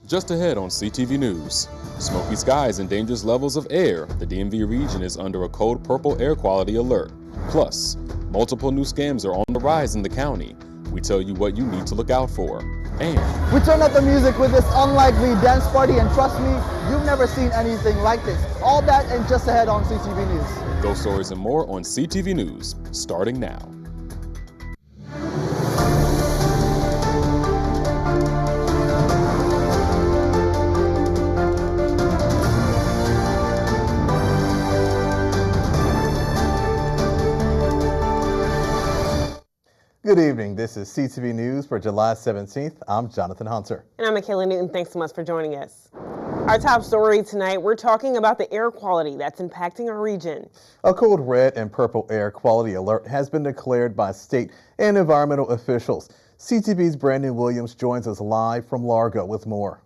Just ahead on CTV News, smoky skies and dangerous levels of air. The DMV region is under a code purple air quality alert. Plus, multiple new scams are on the rise in the county. We tell you what you need to look out for. And we turn up the music with this unlikely dance party, and trust me, you've never seen anything like this. All that and just ahead on CTV News. Those stories and more on CTV News, starting now. Good evening. This is CTV News for July 17th. I'm Jonathan Hunter. And I'm Michaela Newton. Thanks so much for joining us. Our top story tonight, we're talking about the air quality that's impacting our region. A code red and purple air quality alert has been declared by state and environmental officials. CTV's Brandon Williams joins us live from Largo with more.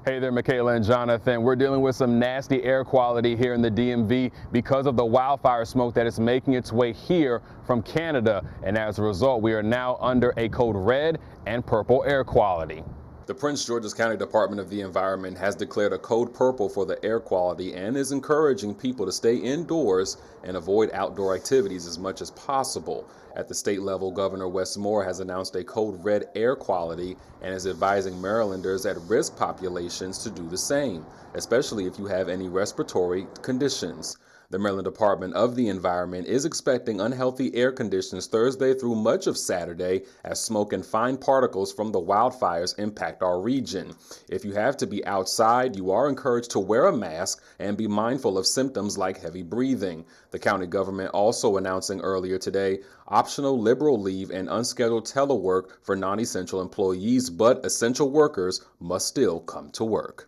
Hey there, Michaela and Jonathan. We're dealing with some nasty air quality here in the DMV because of the wildfire smoke that is making its way here from Canada. And as a result, we are now under a code red and purple air quality. The Prince George's County Department of the Environment has declared a code purple for the air quality and is encouraging people to stay indoors and avoid outdoor activities as much as possible. At the state level, Governor Wes Moore has announced a code red air quality and is advising Marylanders at risk populations to do the same, especially if you have any respiratory conditions. The Maryland Department of the Environment is expecting unhealthy air conditions Thursday through much of Saturday as smoke and fine particles from the wildfires impact our region. If you have to be outside, you are encouraged to wear a mask and be mindful of symptoms like heavy breathing. The county government also announcing earlier today optional liberal leave and unscheduled telework for non-essential employees, but essential workers must still come to work.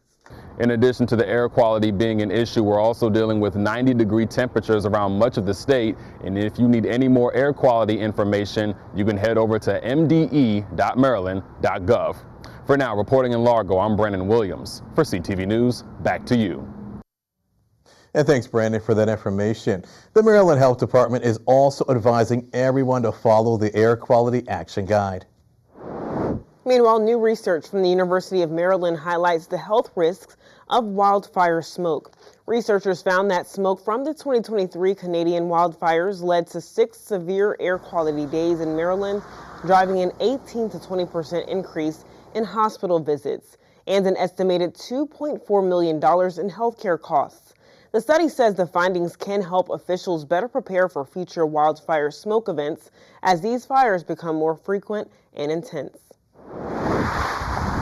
In addition to the air quality being an issue, we're also dealing with 90-degree temperatures around much of the state. And if you need any more air quality information, you can head over to mde.maryland.gov. For now, reporting in Largo, I'm Brandon Williams. For CTV News, back to you. And thanks, Brandon, for that information. The Maryland Health Department is also advising everyone to follow the Air Quality Action Guide. Meanwhile, new research from the University of Maryland highlights the health risks of wildfire smoke. Researchers found that smoke from the 2023 Canadian wildfires led to 6 severe air quality days in Maryland, driving an 18 to 20% increase in hospital visits and an estimated $2.4 million in healthcare costs. The study says the findings can help officials better prepare for future wildfire smoke events as these fires become more frequent and intense.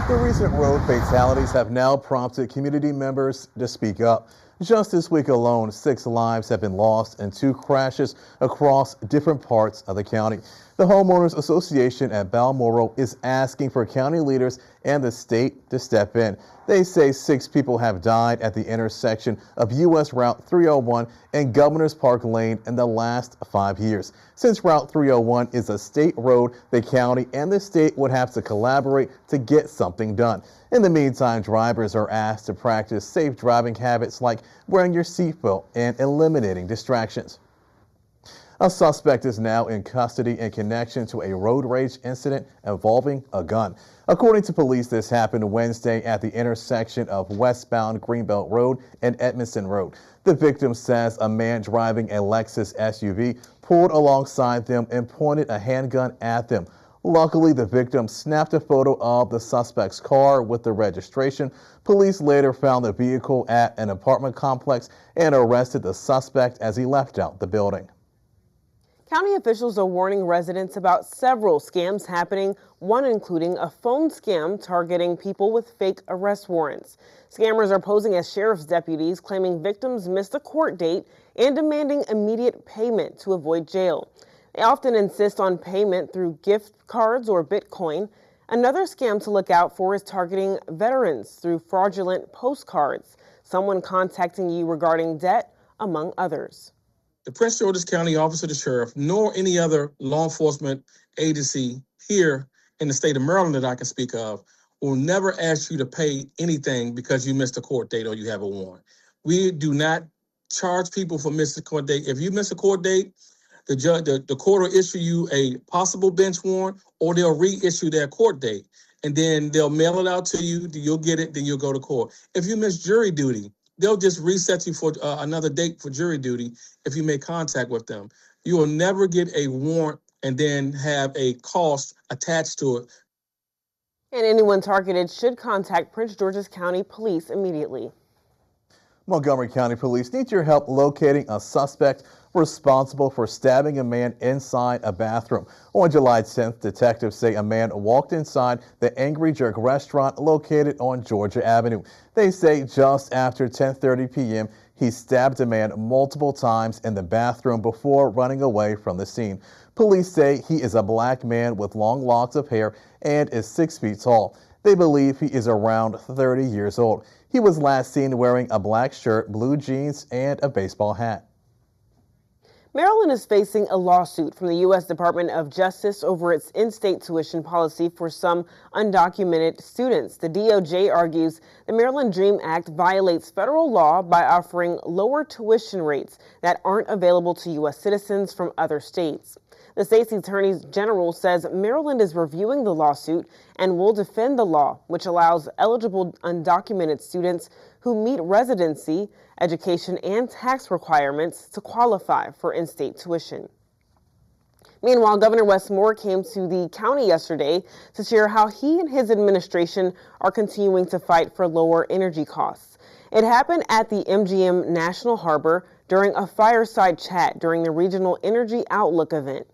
The recent road fatalities have now prompted community members to speak up. Just this week alone, 6 lives have been lost in 2 crashes across different parts of the county. The Homeowners Association at Balmoral is asking for county leaders and the state to step in. They say 6 people have died at the intersection of U.S. Route 301 and Governor's Park Lane in the last 5 years. Since Route 301 is a state road, the county and the state would have to collaborate to get something done. In the meantime, drivers are asked to practice safe driving habits like wearing your seatbelt and eliminating distractions. A suspect is now in custody in connection to a road rage incident involving a gun. According to police, this happened Wednesday at the intersection of westbound Greenbelt Road and Edmondson Road. The victim says a man driving a Lexus SUV pulled alongside them and pointed a handgun at them. Luckily, the victim snapped a photo of the suspect's car with the registration. Police later found the vehicle at an apartment complex and arrested the suspect as he left out the building. County officials are warning residents about several scams happening, one including a phone scam targeting people with fake arrest warrants. Scammers are posing as sheriff's deputies, claiming victims missed a court date and demanding immediate payment to avoid jail. They often insist on payment through gift cards or Bitcoin. Another scam to look out for is targeting veterans through fraudulent postcards, someone contacting you regarding debt, among others. The Prince George's County Office of the Sheriff, nor any other law enforcement agency here in the state of Maryland that I can speak of, will never ask you to pay anything because you missed a court date or you have a warrant. We do not charge people for missing a court date. If you miss a court date, the court will issue you a possible bench warrant or they'll reissue their court date. and then they'll mail it out to you. You'll get it, then you'll go to court. If you miss jury duty, they'll just reset you for another date for jury duty if you make contact with them. You will never get a warrant and then have a cost attached to it. And anyone targeted should contact Prince George's County Police immediately. Montgomery County Police need your help locating a suspect responsible for stabbing a man inside a bathroom. On July 10th, detectives say a man walked inside the Angry Jerk restaurant located on Georgia Avenue. They say just after 10:30 p.m., he stabbed a man multiple times in the bathroom before running away from the scene. Police say he is a black man with long locks of hair and is 6 feet tall. They believe he is around 30 years old. He was last seen wearing a black shirt, blue jeans, and a baseball hat. Maryland is facing a lawsuit from the U.S. Department of Justice over its in-state tuition policy for some undocumented students. The DOJ argues the Maryland DREAM Act violates federal law by offering lower tuition rates that aren't available to U.S. citizens from other states. The state's Attorney General says Maryland is reviewing the lawsuit and will defend the law, which allows eligible undocumented students who meet residency, education, and tax requirements to qualify for in-state tuition. Meanwhile, Governor Wes Moore came to the county yesterday to share how he and his administration are continuing to fight for lower energy costs. It happened at the MGM National Harbor during a fireside chat during the Regional Energy Outlook event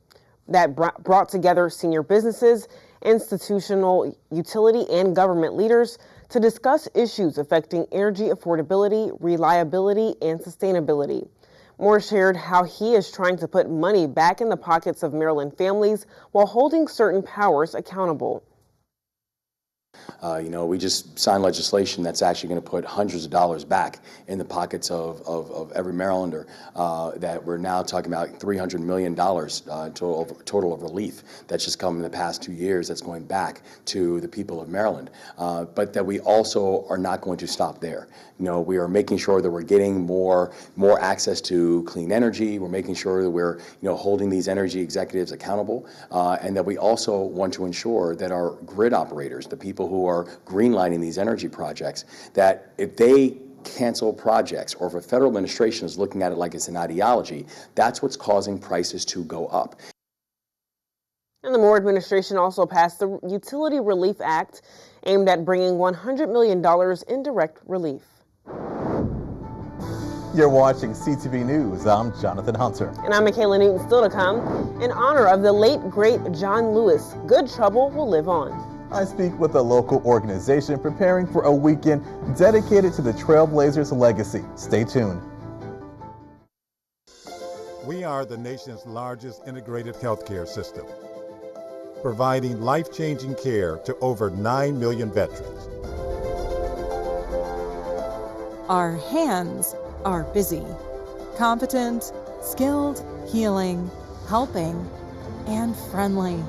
that brought together senior businesses, institutional, utility, and government leaders to discuss issues affecting energy affordability, reliability, and sustainability. Moore shared how he is trying to put money back in the pockets of Maryland families while holding certain powers accountable. We just signed legislation that's actually going to put hundreds of dollars back in the pockets of every Marylander, that we're now talking about $300 million total of relief that's just come in the past 2 years that's going back to the people of Maryland. But that we also are not going to stop there. We are making sure that we're getting more access to clean energy. We're making sure that we're holding these energy executives accountable, and that we also want to ensure that our grid operators, the people who are greenlighting these energy projects, that if they cancel projects or if a federal administration is looking at it like it's an ideology, that's what's causing prices to go up. And the Moore administration also passed the Utility Relief Act, aimed at bringing $100 million in direct relief. You're watching CTV News. I'm Jonathan Hunter. And I'm Michaela Newton. Still to come, in honor of the late, great John Lewis, Good Trouble Will Live On. I speak with a local organization preparing for a weekend dedicated to the Trailblazers' legacy. Stay tuned. We are the nation's largest integrated healthcare system, providing life-changing care to over 9 million veterans. Our hands are busy, competent, skilled, healing, helping, and friendly.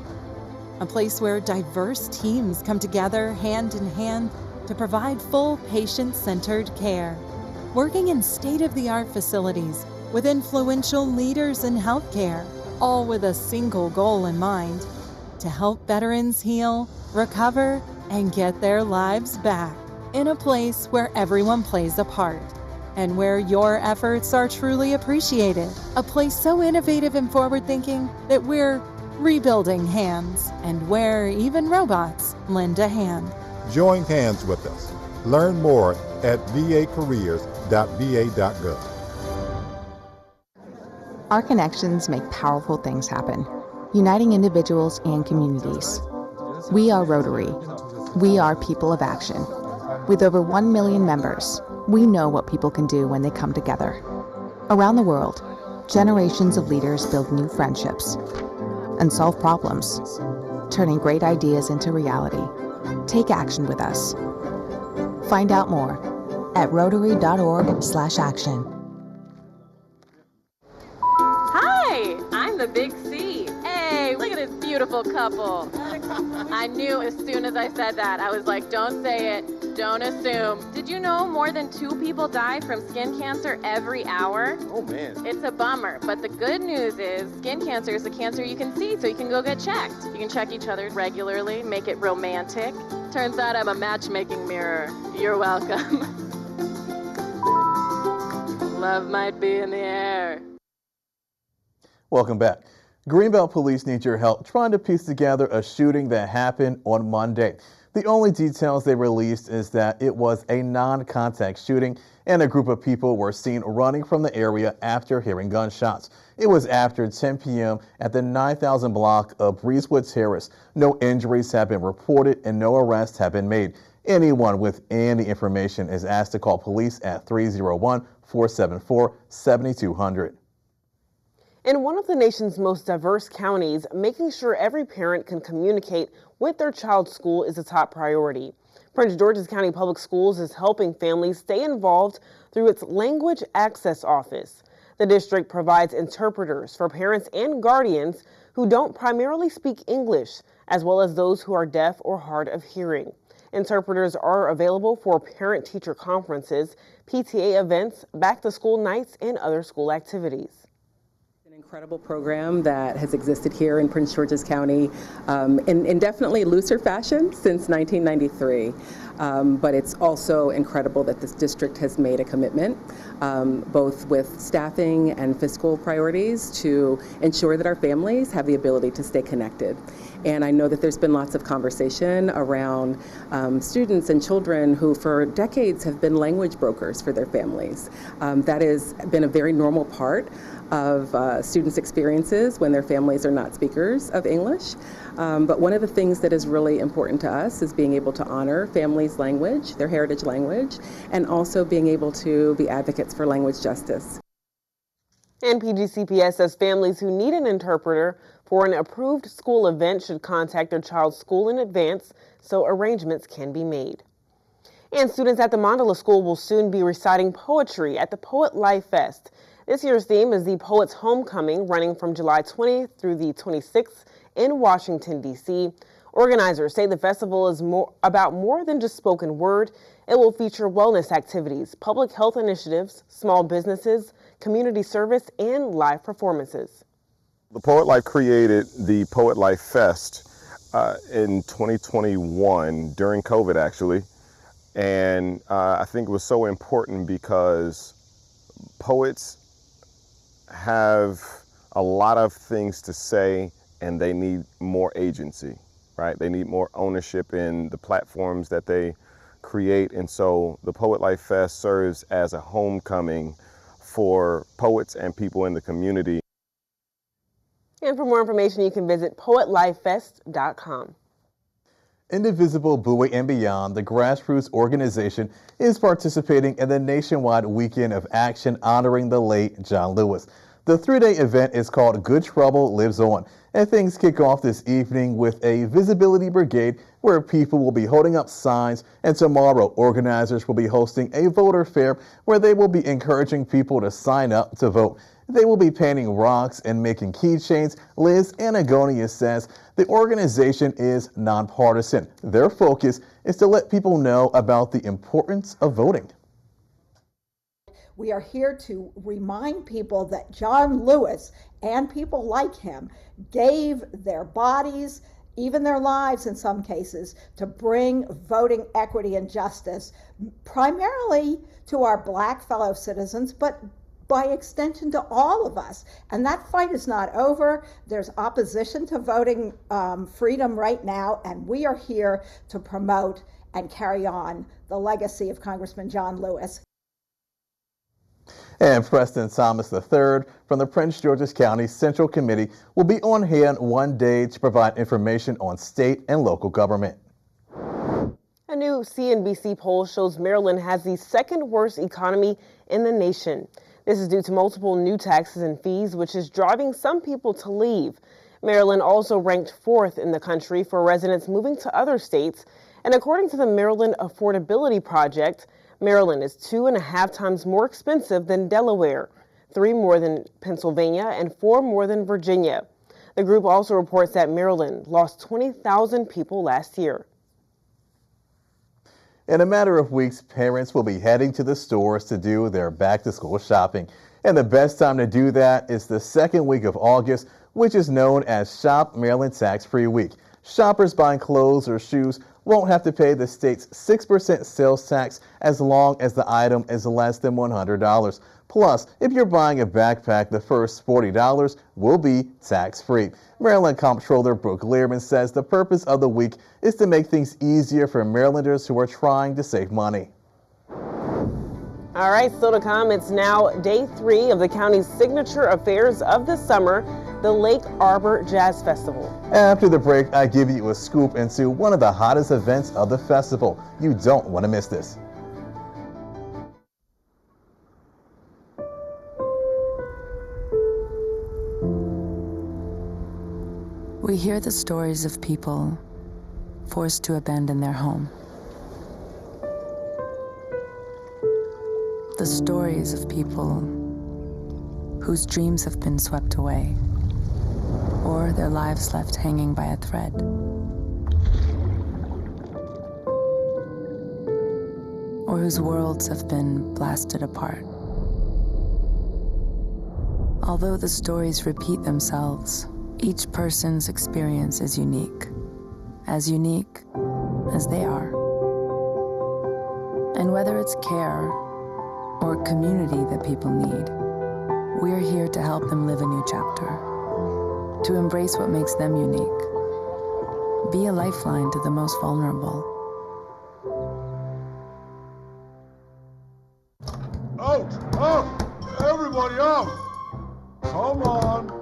A place where diverse teams come together hand in hand to provide full patient-centered care. Working in state-of-the-art facilities with influential leaders in healthcare, all with a single goal in mind: to help veterans heal, recover, and get their lives back. In a place where everyone plays a part and where your efforts are truly appreciated. A place so innovative and forward-thinking that we're rebuilding hands, and where even robots lend a hand. Join hands with us. Learn more at vacareers.va.gov. Our connections make powerful things happen, uniting individuals and communities. We are Rotary. We are people of action. With over 1 million members, we know what people can do when they come together. Around the world, generations of leaders build new friendships and solve problems, turning great ideas into reality. Take action with us. Find out more at rotary.org/action. Hi, I'm the Big C. Hey, look at this beautiful couple. I knew as soon as I said that, I was like, don't say it. Don't assume. Did you know more than 2 people die from skin cancer every hour? Oh man. It's a bummer, but the good news is skin cancer is a cancer you can see, so you can go get checked. You can check each other regularly, make it romantic. Turns out I'm a matchmaking mirror. You're welcome. Love might be in the air. Welcome back. Greenbelt police need your help trying to piece together a shooting that happened on Monday. The only details they released is that it was a non-contact shooting and a group of people were seen running from the area after hearing gunshots. It was after 10 p.m. at the 9000 block of Breezewood Terrace. No injuries have been reported and no arrests have been made. Anyone with any information is asked to call police at 301-474-7200. In one of the nation's most diverse counties, making sure every parent can communicate with their child's school is a top priority. Prince George's County Public Schools is helping families stay involved through its Language Access Office. The district provides interpreters for parents and guardians who don't primarily speak English, as well as those who are deaf or hard of hearing. Interpreters are available for parent-teacher conferences, PTA events, back-to-school nights, and other school activities. Incredible program that has existed here in Prince George's County in definitely looser fashion since 1993. But it's also incredible that this district has made a commitment, both with staffing and fiscal priorities, to ensure that our families have the ability to stay connected. And I know that there's been lots of conversation around students and children who for decades have been language brokers for their families. That has been a very normal part of students' experiences when their families are not speakers of English. But one of the things that is really important to us is being able to honor families' language, their heritage language, and also being able to be advocates for language justice. And PGCPS says families who need an interpreter for an approved school event should contact their child's school in advance so arrangements can be made. And students at the Mandala School will soon be reciting poetry at the Poet Life Fest. This year's theme is the Poet's Homecoming, running from July 20th through the 26th in Washington, D.C. Organizers say the festival is about more than just spoken word. It will feature wellness activities, public health initiatives, small businesses, community service, and live performances. The Poet Life created the Poet Life Fest in 2021 during COVID, actually. And I think it was so important because poets have a lot of things to say and they need more agency, right? They need more ownership in the platforms that they create. And so the Poet Life Fest serves as a homecoming for poets and people in the community. And for more information, you can visit poetlifefest.com. Indivisible Buoy and Beyond, the grassroots organization, is participating in the nationwide weekend of action honoring the late John Lewis. The 3-day event is called Good Trouble Lives On, and things kick off this evening with a visibility brigade where people will be holding up signs, and tomorrow organizers will be hosting a voter fair where they will be encouraging people to sign up to vote. They will be painting rocks and making keychains. Liz Anagonia says the organization is nonpartisan. Their focus is to let people know about the importance of voting. We are here to remind people that John Lewis and people like him gave their bodies, even their lives in some cases, to bring voting equity and justice, primarily to our Black fellow citizens, but by extension to all of us. And that fight is not over. There's opposition to voting freedom right now, and we are here to promote and carry on the legacy of Congressman John Lewis. And Preston Thomas III from the Prince George's County Central Committee will be on hand one day to provide information on state and local government. A new CNBC poll shows Maryland has the second worst economy in the nation. This is due to multiple new taxes and fees, which is driving some people to leave. Maryland also ranked 4th in the country for residents moving to other states. And according to the Maryland Affordability Project, Maryland is 2.5 times more expensive than Delaware, 3 more than Pennsylvania, and 4 more than Virginia. The group also reports that Maryland lost 20,000 people last year. In a matter of weeks, parents will be heading to the stores to do their back-to-school shopping. And the best time to do that is the second week of August, which is known as Shop Maryland Tax-Free Week. Shoppers buying clothes or shoes won't have to pay the state's 6% sales tax as long as the item is less than $100. Plus, if you're buying a backpack, the first $40 will be tax-free. Maryland Comptroller Brooke Learman says the purpose of the week is to make things easier for Marylanders who are trying to save money. All right, still to come, it's now day 3 of the county's signature affairs of the summer, the Lake Arbor Jazz Festival. After the break, I give you a scoop into one of the hottest events of the festival. You don't want to miss this. We hear the stories of people forced to abandon their home. The stories of people whose dreams have been swept away, or their lives left hanging by a thread. Or whose worlds have been blasted apart. Although the stories repeat themselves, each person's experience is unique as they are. And whether it's care or community that people need, we're here to help them live a new chapter, to embrace what makes them unique, be a lifeline to the most vulnerable. Out! Out! Everybody out! Come on!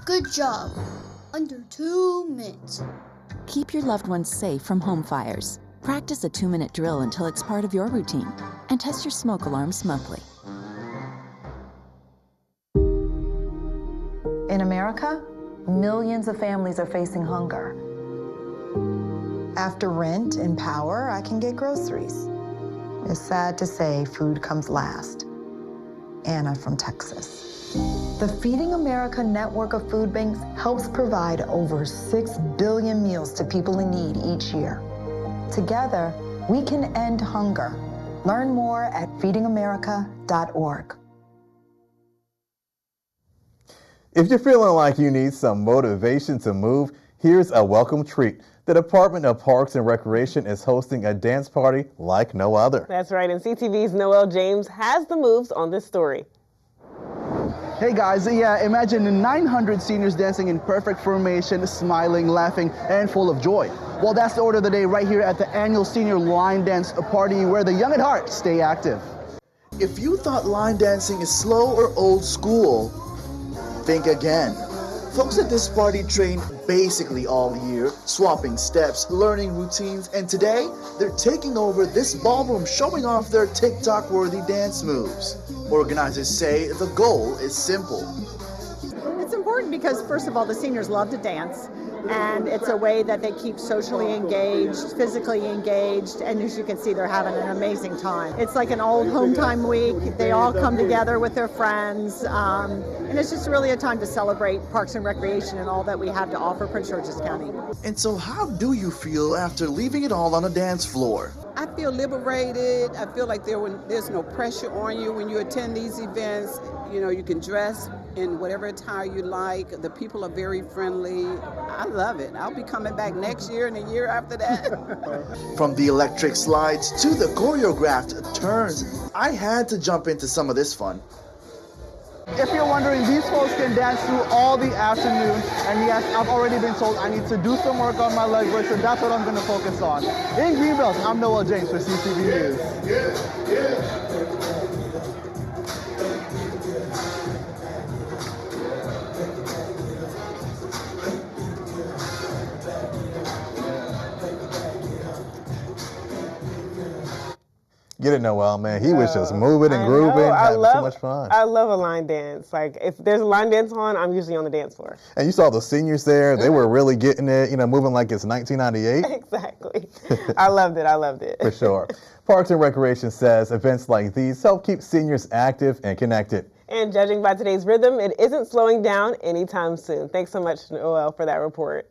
Good job. Under 2 minutes. Keep your loved ones safe from home fires. Practice a 2-minute drill until it's part of your routine. And test your smoke alarms monthly. In America, millions of families are facing hunger. After rent and power, I can get groceries. It's sad to say food comes last. Anna from Texas. The Feeding America network of food banks helps provide over 6 billion meals to people in need each year. Together, we can end hunger. Learn more at feedingamerica.org. If you're feeling like you need some motivation to move, here's a welcome treat. The Department of Parks and Recreation is hosting a dance party like no other. That's right, and CTV's Noel James has the moves on this story. Hey guys, yeah, imagine 900 seniors dancing in perfect formation, smiling, laughing, and full of joy. Well, that's the order of the day right here at the annual Senior Line Dance Party, where the young at heart stay active. If you thought line dancing is slow or old school, think again. Folks at this party train basically all year, swapping steps, learning routines, and today they're taking over this ballroom, showing off their TikTok-worthy dance moves. Organizers say the goal is simple. It's important because, first of all, the seniors love to dance, and it's a way that they keep socially engaged, physically engaged, and as you can see, they're having an amazing time. It's like an old home time week. They all come together with their friends, and it's just really a time to celebrate Parks and Recreation and all that we have to offer Prince George's County. And so how do you feel after leaving it all on a dance floor? I feel liberated. I feel like there's no pressure on you when you attend these events. You know, you can dress in whatever attire you like. The people are very friendly. I love it. I'll be coming back next year and the year after that. From the electric slides to the choreographed turns, I had to jump into some of this fun. If you're wondering, these folks can dance through all the afternoon, and yes, I've already been told I need to do some work on my leg work, so that's what I'm going to focus on. In Greenbelt, I'm Noel James for CTV News. Get it, Noel, man. He was just moving and grooving, having so much fun. I love a line dance. Like, if there's a line dance on, I'm usually on the dance floor. And you saw the seniors there. They were really getting it, moving like it's 1998. Exactly. I loved it. For sure. Parks and Recreation says events like these help keep seniors active and connected. And judging by today's rhythm, it isn't slowing down anytime soon. Thanks so much, Noel, for that report.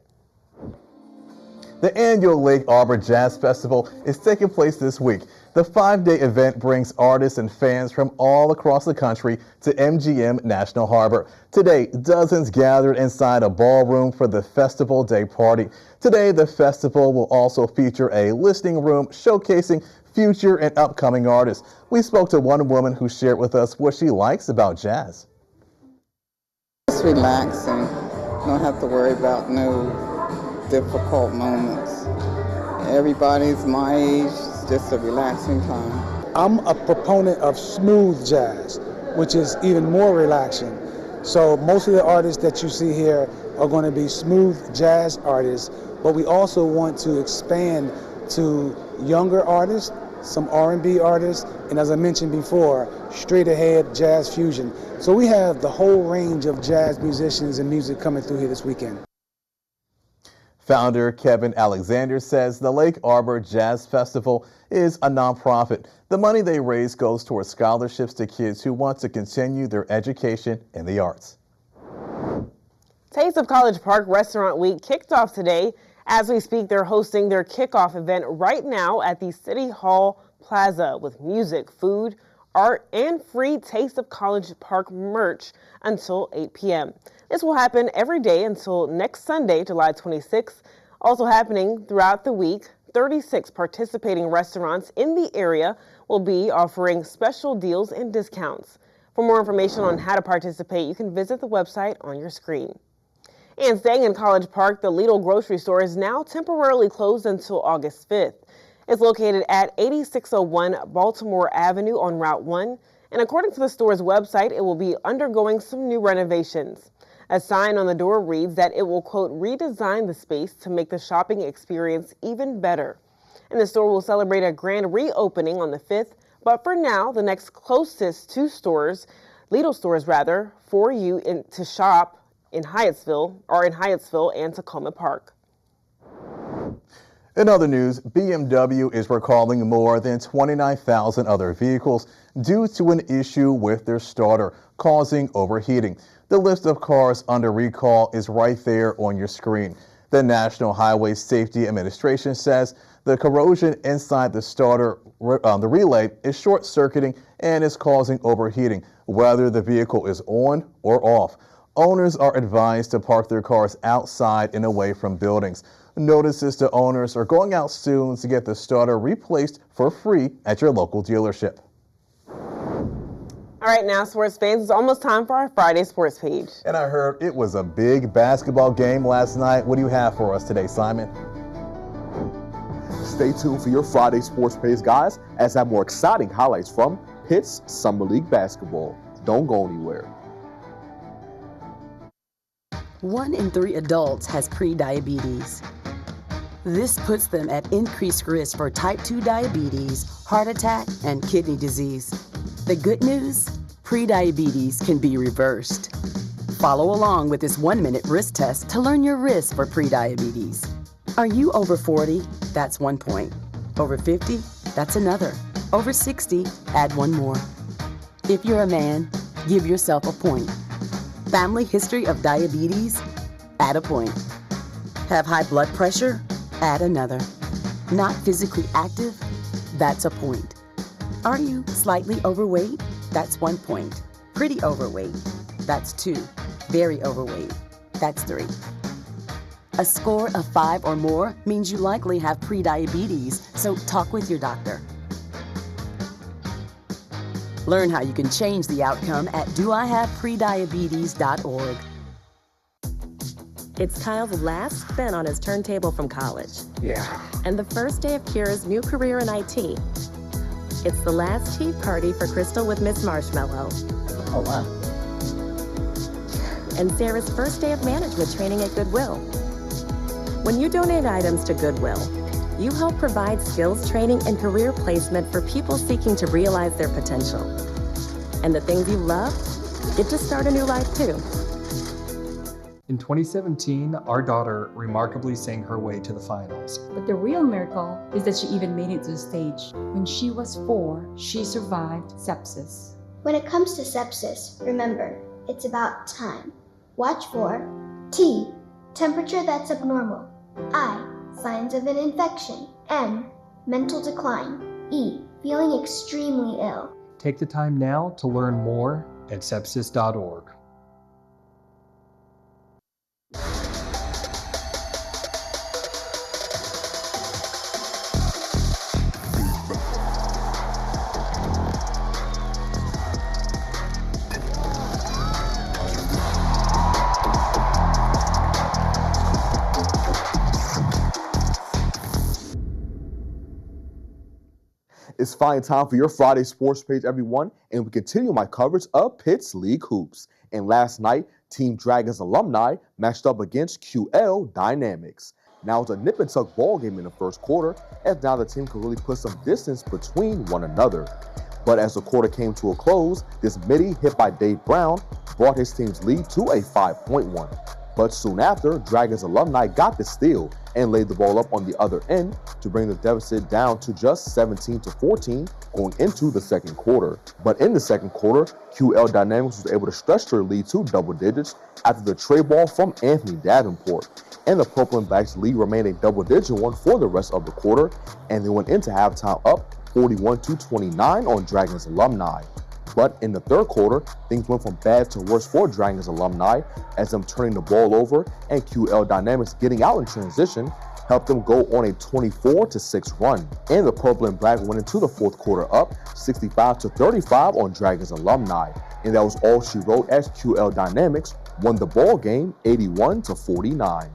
The annual Lake Arbor Jazz Festival is taking place this week. The 5-day event brings artists and fans from all across the country to MGM National Harbor. Today, dozens gathered inside a ballroom for the Festival Day party. Today, the festival will also feature a listening room showcasing future and upcoming artists. We spoke to one woman who shared with us what she likes about jazz. It's relaxing. Don't have to worry about no difficult moments. Everybody's my age. It's just a relaxing time. I'm a proponent of smooth jazz, which is even more relaxing. So most of the artists that you see here are going to be smooth jazz artists, but we also want to expand to younger artists, some R&B artists, and as I mentioned before, straight ahead jazz fusion. So we have the whole range of jazz musicians and music coming through here this weekend. Founder Kevin Alexander says the Lake Arbor Jazz Festival is a nonprofit. The money they raise goes towards scholarships to kids who want to continue their education in the arts. Taste of College Park Restaurant Week kicked off today. As we speak, they're hosting their kickoff event right now at the City Hall Plaza with music, food, art, and free Taste of College Park merch until 8 p.m. This will happen every day until next Sunday, July 26th. Also happening throughout the week, 36 participating restaurants in the area will be offering special deals and discounts. For more information on how to participate, you can visit the website on your screen. And staying in College Park, the Lidl grocery store is now temporarily closed until August 5th. It's located at 8601 Baltimore Avenue on Route 1, and according to the store's website, it will be undergoing some new renovations. A sign on the door reads that it will, quote, redesign the space to make the shopping experience even better. And the store will celebrate a grand reopening on the 5th, but for now, the next closest two stores, Lidl stores rather, for you to shop in Hyattsville and Tacoma Park. In other news, BMW is recalling more than 29,000 other vehicles due to an issue with their starter, causing overheating. The list of cars under recall is right there on your screen. The National Highway Safety Administration says the corrosion inside the starter, the relay, is short-circuiting and is causing overheating, whether the vehicle is on or off. Owners are advised to park their cars outside and away from buildings. Notices to owners are going out soon to get the starter replaced for free at your local dealership. All right, now, sports fans, it's almost time for our Friday sports page. And I heard it was a big basketball game last night. What do you have for us today, Simon? Stay tuned for your Friday sports page, guys, as I have more exciting highlights from Pitt's Summer League basketball. Don't go anywhere. 1 in 3 adults has pre-diabetes. This puts them at increased risk for type 2 diabetes, heart attack, and kidney disease. The good news? Pre-diabetes can be reversed. Follow along with this 1-minute risk test to learn your risk for pre-diabetes. Are you over 40? That's 1 point. Over 50? That's another. Over 60? Add 1 more. If you're a man, give yourself a point. Family history of diabetes? Add a point. Have high blood pressure? Add another. Not physically active? That's a point. Are you slightly overweight? That's 1 point. Pretty overweight? That's 2. Very overweight? That's 3. A score of 5 or more means you likely have prediabetes, so talk with your doctor. Learn how you can change the outcome at doihaveprediabetes.org. It's Kyle's last spin on his turntable from college. Yeah. And the first day of Kira's new career in IT. It's the last tea party for Crystal with Miss Marshmallow. Oh, wow. And Sarah's first day of management training at Goodwill. When you donate items to Goodwill, you help provide skills training and career placement for people seeking to realize their potential. And the things you love get to start a new life too. In 2017, our daughter remarkably sang her way to the finals. But the real miracle is that she even made it to the stage. When she was 4, she survived sepsis. When it comes to sepsis, remember, it's about time. Watch for T, temperature that's abnormal. I, signs of an infection. M, mental decline. E, feeling extremely ill. Take the time now to learn more at sepsis.org. It's finally time for your Friday sports page, everyone, and we continue my coverage of Pitt's League Hoops. And last night, Team Dragons alumni matched up against QL Dynamics. Now it's a nip-and-tuck ball game in the first quarter, as now the team could really put some distance between one another. But as the quarter came to a close, this midi hit by Dave Brown brought his team's lead to a 5-point one. But soon after, Dragons alumni got the steal and laid the ball up on the other end to bring the deficit down to just 17-14 going into the second quarter. But in the second quarter, QL Dynamics was able to stretch their lead to double digits after the tray ball from Anthony Davenport. And the Purple and Black's lead remained a double-digit one for the rest of the quarter, and they went into halftime up 41-29 on Dragons alumni. But in the third quarter, things went from bad to worse for Dragons alumni as them turning the ball over and QL Dynamics getting out in transition helped them go on a 24-6 run. And the Purple and Black went into the fourth quarter up 65-35 on Dragons alumni. And that was all she wrote as QL Dynamics won the ball game 81-49.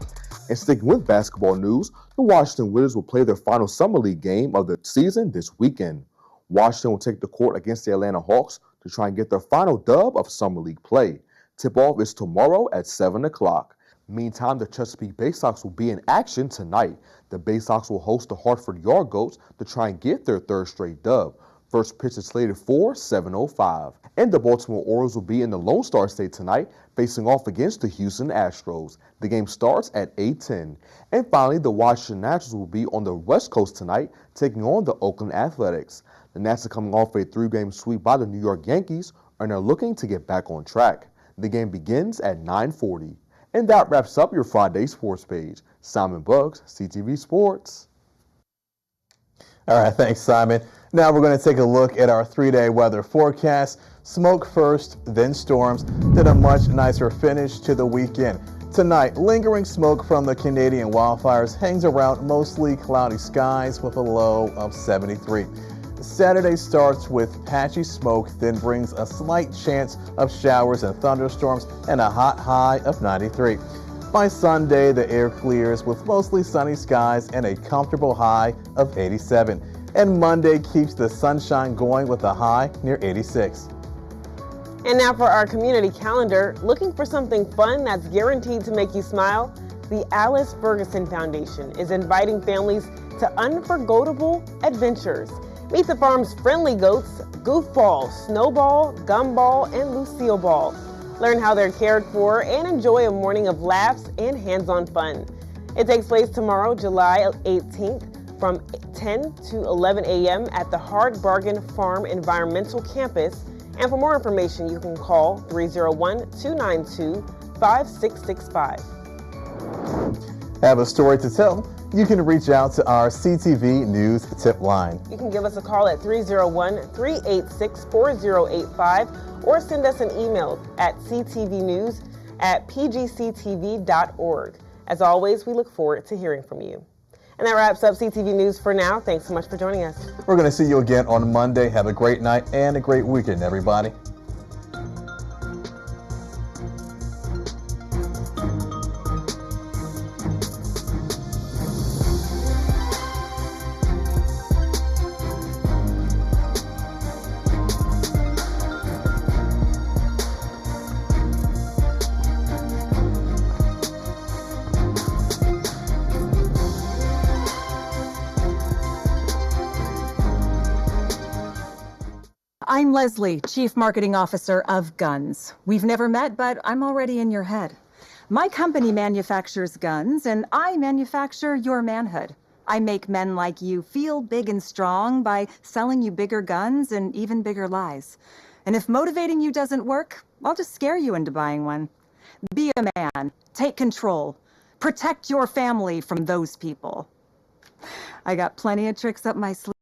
And sticking with basketball news, the Washington Wizards will play their final Summer League game of the season this weekend. Washington will take the court against the Atlanta Hawks to try and get their final dub of Summer League play. Tip-off is tomorrow at 7 o'clock. Meantime, the Chesapeake Bay Sox will be in action tonight. The Bay Sox will host the Hartford Yard Goats to try and get their third straight dub. First pitch is slated for 7:05. And the Baltimore Orioles will be in the Lone Star State tonight, facing off against the Houston Astros. The game starts at 8:10. And finally, the Washington Nationals will be on the West Coast tonight, taking on the Oakland Athletics. The Nats are coming off a 3-game sweep by the New York Yankees and are looking to get back on track. The game begins at 9:40. And that wraps up your Friday sports page. Simon Buggs, CTV Sports. All right, thanks, Simon. Now we're going to take a look at our 3-day weather forecast. Smoke first, then storms, then a much nicer finish to the weekend. Tonight, lingering smoke from the Canadian wildfires hangs around mostly cloudy skies with a low of 73. Saturday starts with patchy smoke, then brings a slight chance of showers and thunderstorms and a hot high of 93. By Sunday, the air clears with mostly sunny skies and a comfortable high of 87. And Monday keeps the sunshine going with a high near 86. And now for our community calendar, looking for something fun that's guaranteed to make you smile? The Alice Ferguson Foundation is inviting families to unforgettable adventures. Meet the farm's friendly goats, Goofball, Snowball, Gumball, and Lucille Ball. Learn how they're cared for and enjoy a morning of laughs and hands-on fun. It takes place tomorrow, July 18th from 10 to 11 a.m. at the Hard Bargain Farm Environmental Campus. And for more information, you can call 301-292-5665. Have a story to tell? You can reach out to our CTV News tip line. You can give us a call at 301-386-4085 or send us an email at ctvnews@pgctv.org. As always, we look forward to hearing from you. And that wraps up CTV News for now. Thanks so much for joining us. We're going to see you again on Monday. Have a great night and a great weekend, everybody. I'm Leslie, Chief Marketing Officer of Guns. We've never met, but I'm already in your head. My company manufactures guns, and I manufacture your manhood. I make men like you feel big and strong by selling you bigger guns and even bigger lies. And if motivating you doesn't work, I'll just scare you into buying one. Be a man, take control, protect your family from those people. I got plenty of tricks up my sleeve.